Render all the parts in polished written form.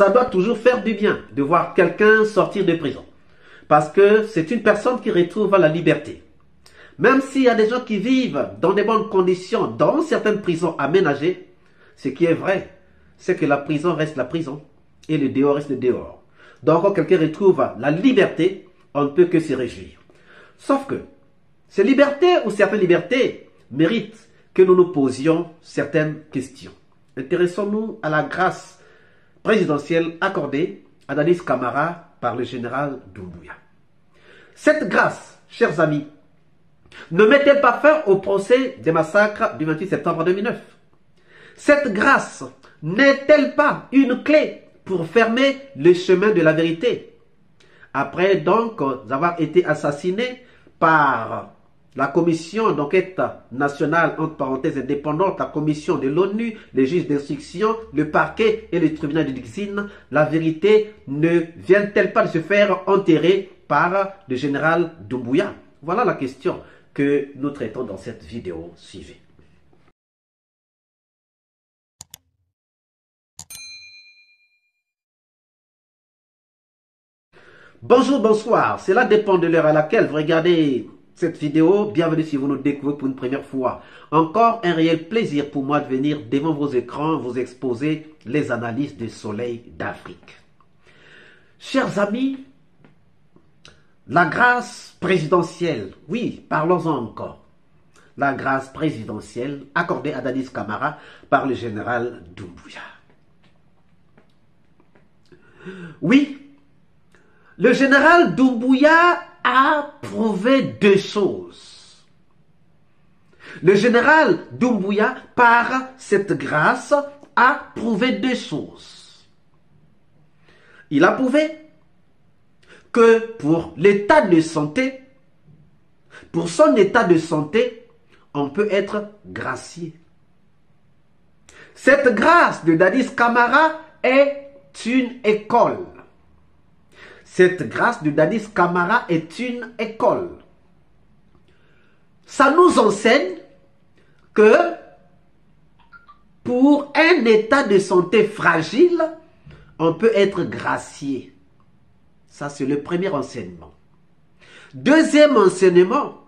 ça doit toujours faire du bien de voir quelqu'un sortir de prison. Parce que c'est une personne qui retrouve la liberté. Même s'il y a des gens qui vivent dans de bonnes conditions, dans certaines prisons aménagées, ce qui est vrai, c'est que la prison reste la prison et le dehors reste le dehors. Donc quand quelqu'un retrouve la liberté, on ne peut que se réjouir. Sauf que ces libertés ou certaines libertés méritent que nous nous posions certaines questions. Intéressons-nous à la grâce présidentielle accordée à Dadis Camara par le général Doumbouya. Cette grâce, chers amis, ne met-elle pas fin au procès des massacres du 28 septembre 2009? Cette grâce n'est-elle pas une clé pour fermer le chemin de la vérité? Après donc avoir été assassiné par la commission d'enquête nationale, entre parenthèses indépendante, la commission de l'ONU, les juges d'instruction, le parquet et le tribunal de Dixine, la vérité ne vient-elle pas de se faire enterrer par le général Doumbouya? Voilà la question que nous traitons dans cette vidéo. Suivez. Bonjour, bonsoir. Cela dépend de l'heure à laquelle vous regardez cette vidéo. Bienvenue si vous nous découvrez pour une première fois. Encore un réel plaisir pour moi de venir devant vos écrans vous exposer les analyses du soleil d'Afrique. Chers amis, la grâce présidentielle, oui, parlons-en encore. La grâce présidentielle accordée à Dadis Camara par le général Doumbouya. Oui, le général Doumbouya a prouvé deux choses. Le général Doumbouya, par cette grâce, a prouvé deux choses. Il a prouvé que pour l'état de santé, pour son état de santé, on peut être gracié. Cette grâce de Dadis Camara est une école. Cette grâce de Dadis Camara est une école. Ça nous enseigne que pour un état de santé fragile, on peut être gracié. Ça, c'est le premier enseignement. Deuxième enseignement,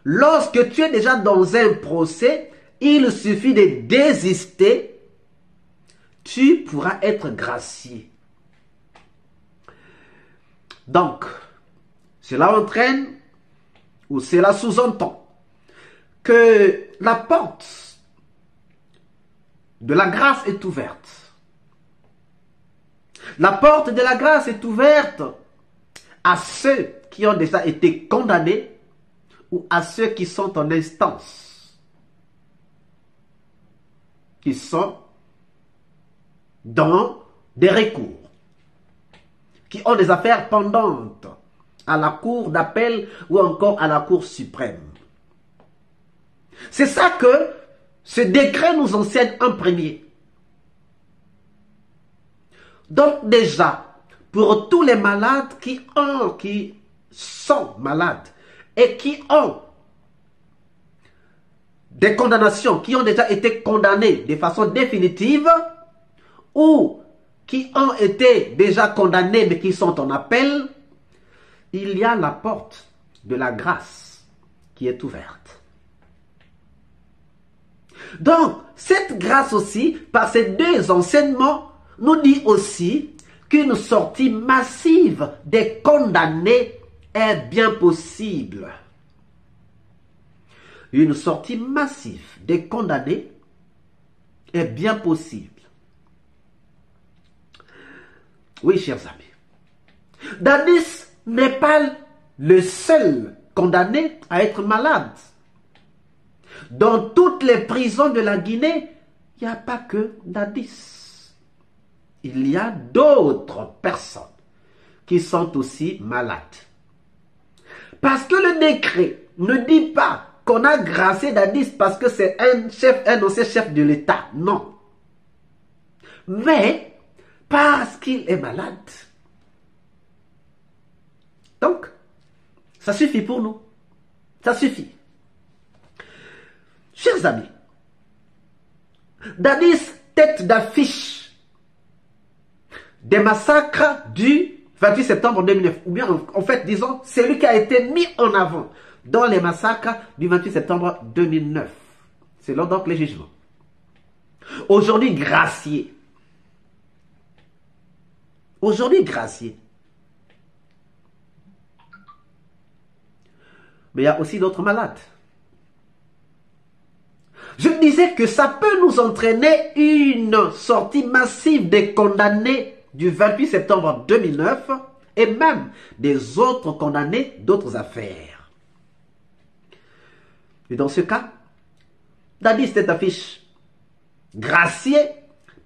lorsque tu es déjà dans un procès, il suffit de désister, tu pourras être gracié. Donc, cela entraîne, ou cela sous-entend, que la porte de la grâce est ouverte. La porte de la grâce est ouverte à ceux qui ont déjà été condamnés ou à ceux qui sont en instance, qui sont dans des recours, qui ont des affaires pendantes à la cour d'appel ou encore à la cour suprême. C'est ça que ce décret nous enseigne en premier. Donc déjà, pour tous les malades qui sont malades et qui ont des condamnations, qui ont déjà été condamnés de façon définitive ou qui ont été déjà condamnés mais qui sont en appel, il y a la porte de la grâce qui est ouverte. Donc, cette grâce aussi, par ces deux enseignements, nous dit aussi qu'une sortie massive des condamnés est bien possible. Une sortie massive des condamnés est bien possible. Oui, chers amis. Dadis n'est pas le seul condamné à être malade. Dans toutes les prisons de la Guinée, il n'y a pas que Dadis. Il y a d'autres personnes qui sont aussi malades. Parce que le décret ne dit pas qu'on a gracié Dadis parce que c'est un ancien chef de l'État. Non. Mais parce qu'il est malade. Donc, ça suffit pour nous. Ça suffit. Chers amis, Dadis, tête d'affiche des massacres du 28 septembre 2009. Ou bien, en fait, disons, c'est lui qui a été mis en avant dans les massacres du 28 septembre 2009. C'est là donc les jugements. Aujourd'hui, gracié. Aujourd'hui, gracié. Mais il y a aussi d'autres malades. Je disais que ça peut nous entraîner une sortie massive des condamnés du 28 septembre 2009 et même des autres condamnés d'autres affaires. Et dans ce cas, Dadis tête affiche gracié,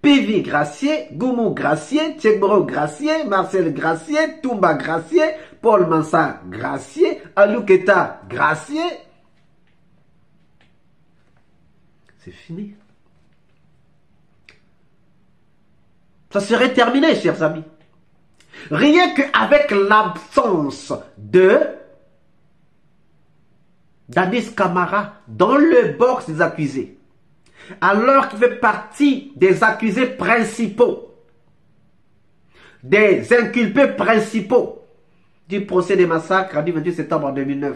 PV gracié, Goumou gracié, Tchekboro gracié, Marcel gracié, Toumba gracié, Paul Mansa gracié, Alouketa gracié. C'est fini. Ça serait terminé, chers amis. Rien qu'avec l'absence de Dadis Camara dans le box des accusés, alors qu'il fait partie des accusés principaux, des inculpés principaux du procès des massacres du 28 septembre 2009.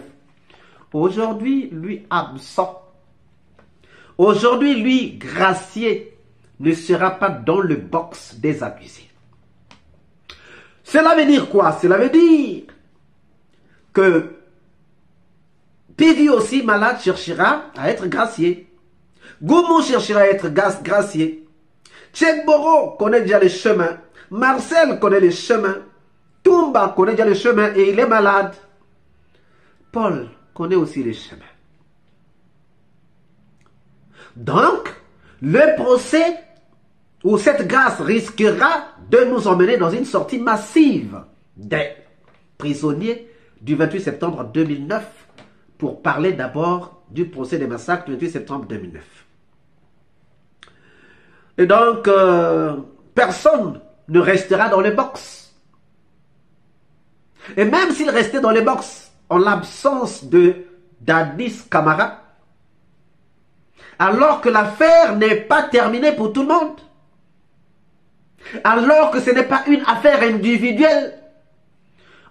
Aujourd'hui, lui absent. Aujourd'hui, lui, gracié, ne sera pas dans le box des accusés. Cela veut dire quoi? Cela veut dire que Pidi aussi, malade, cherchera à être gracié. Goumou cherchera à être gracié. Tchekboro connaît déjà les chemins. Marcel connaît les chemins. Toumba connaît déjà les chemins et il est malade. Paul connaît aussi les chemins. Donc, le procès ou cette grâce risquera de nous emmener dans une sortie massive des prisonniers du 28 septembre 2009 pour parler d'abord du procès des massacres du 28 septembre 2009. Et donc, personne ne restera dans les box. Et même s'il restait dans les box en l'absence de Dadis Camara, alors que l'affaire n'est pas terminée pour tout le monde, alors que ce n'est pas une affaire individuelle,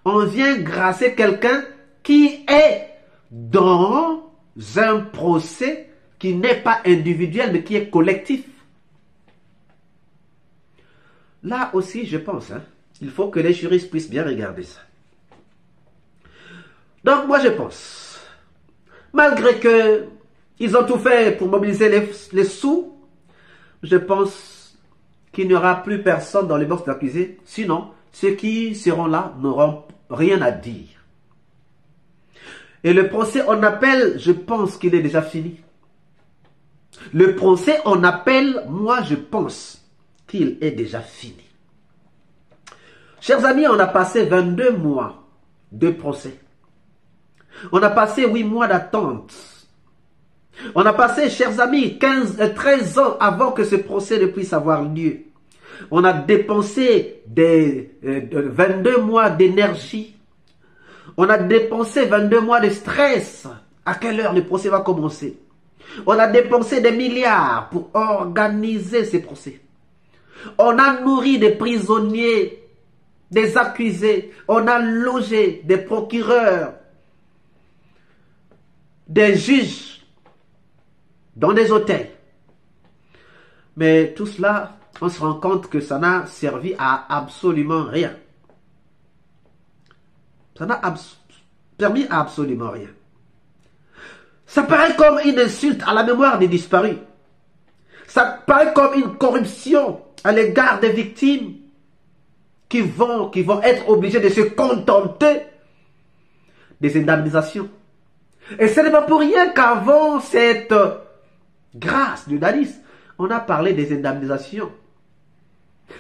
on vient grâcer quelqu'un qui est dans un procès qui n'est pas individuel mais qui est collectif. Là aussi, je pense, il faut que les juristes puissent bien regarder ça. Donc moi je pense, malgré que ils ont tout fait pour mobiliser les sous, je pense qu'il n'y aura plus personne dans les box d'accusés. Sinon, ceux qui seront là n'auront rien à dire. Et le procès en appel, je pense qu'il est déjà fini. Le procès en appel, moi je pense qu'il est déjà fini. Chers amis, on a passé 22 mois de procès. On a passé 8 mois d'attente. On a passé, chers amis, 13 ans avant que ce procès ne puisse avoir lieu. On a dépensé 22 mois d'énergie. On a dépensé 22 mois de stress. À quelle heure le procès va commencer? On a dépensé des milliards pour organiser ces procès. On a nourri des prisonniers, des accusés. On a logé des procureurs, des juges dans des hôtels. Mais tout cela, on se rend compte que ça n'a servi à absolument rien. Ça n'a permis à absolument rien. Ça paraît comme une insulte à la mémoire des disparus. Ça paraît comme une corruption à l'égard des victimes qui vont être obligées de se contenter des indemnisations. Et ce n'est pas pour rien qu'avant cette grâce de Dadis, on a parlé des indemnisations.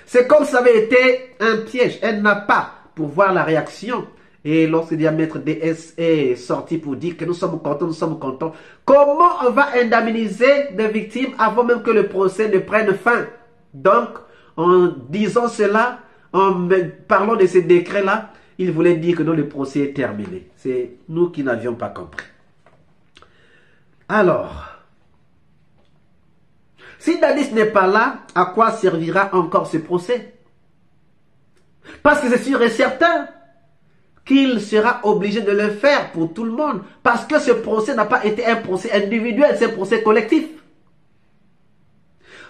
C'est comme ça avait été un piège. Elle n'a pas pour voir la réaction. Et lorsque Diamètre DS est sorti pour dire que nous sommes contents, comment on va indemniser des victimes avant même que le procès ne prenne fin? Donc, en disant cela, en parlant de ces décrets-là, il voulait dire que non, le procès est terminé. C'est nous qui n'avions pas compris. Alors, si Dadis n'est pas là, à quoi servira encore ce procès? Parce que c'est sûr et certain qu'il sera obligé de le faire pour tout le monde. Parce que ce procès n'a pas été un procès individuel, c'est un procès collectif.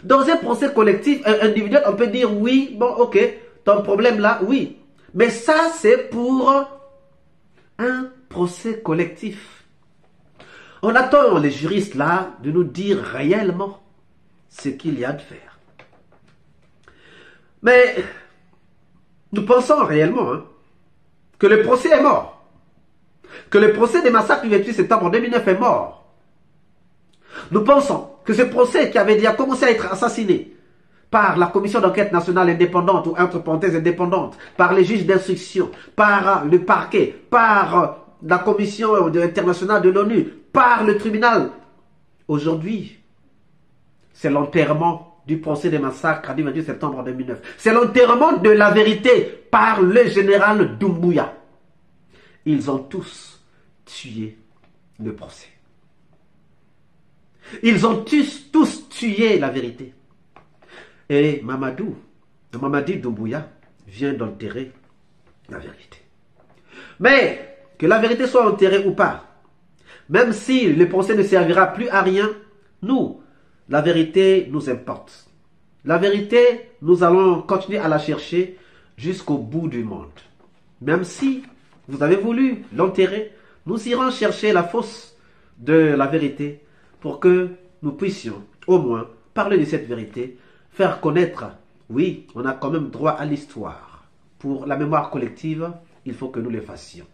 Dans un procès collectif, individuel, on peut dire oui, bon, ok, ton problème là, oui. Mais ça, c'est pour un procès collectif. On attend les juristes là de nous dire réellement ce qu'il y a de faire. Mais nous pensons réellement que le procès est mort. Que le procès des massacres du 28 septembre 2009 est mort. Nous pensons que ce procès qui avait déjà commencé à être assassiné par la commission d'enquête nationale indépendante ou entre parenthèses indépendante, par les juges d'instruction, par le parquet, par la commission internationale de l'ONU, par le tribunal. Aujourd'hui, c'est l'enterrement du procès des massacres du 28 septembre 2009. C'est l'enterrement de la vérité par le général Doumbouya. Ils ont tous tué le procès. Ils ont tous tué la vérité. Et Mamadi Doumbouya vient d'enterrer la vérité. Mais que la vérité soit enterrée ou pas, même si le procès ne servira plus à rien, nous, la vérité nous importe. La vérité, nous allons continuer à la chercher jusqu'au bout du monde. Même si vous avez voulu l'enterrer, nous irons chercher la fosse de la vérité pour que nous puissions au moins parler de cette vérité, faire connaître, oui, on a quand même droit à l'histoire. Pour la mémoire collective, il faut que nous le fassions.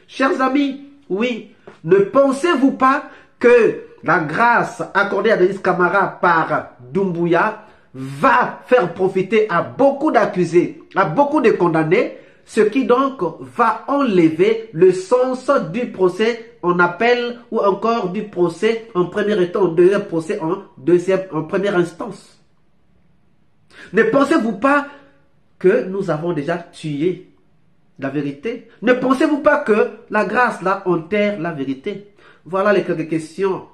Chers amis, oui, ne pensez-vous pas que la grâce accordée à Denis Camara par Doumbouya va faire profiter à beaucoup d'accusés, à beaucoup de condamnés, ce qui donc va enlever le sens du procès en appel ou encore du procès en premier état, en deuxième procès en première instance. Ne pensez-vous pas que nous avons déjà tué la vérité? Ne pensez-vous pas que la grâce là enterre la vérité? Voilà les quelques questions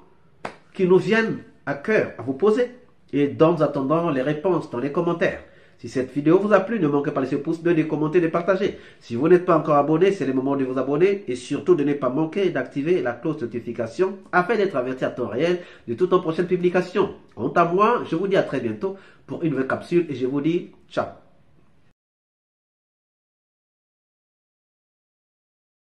qui nous viennent à cœur à vous poser. Et dans attendant les réponses dans les commentaires. Si cette vidéo vous a plu, ne manquez pas de laisser pouce bleu, de commenter, de partager. Si vous n'êtes pas encore abonné, c'est le moment de vous abonner. Et surtout de ne pas manquer d'activer la cloche de notification afin d'être averti à temps réel de toutes nos prochaines publications. Quant à moi, je vous dis à très bientôt pour une nouvelle capsule et je vous dis ciao.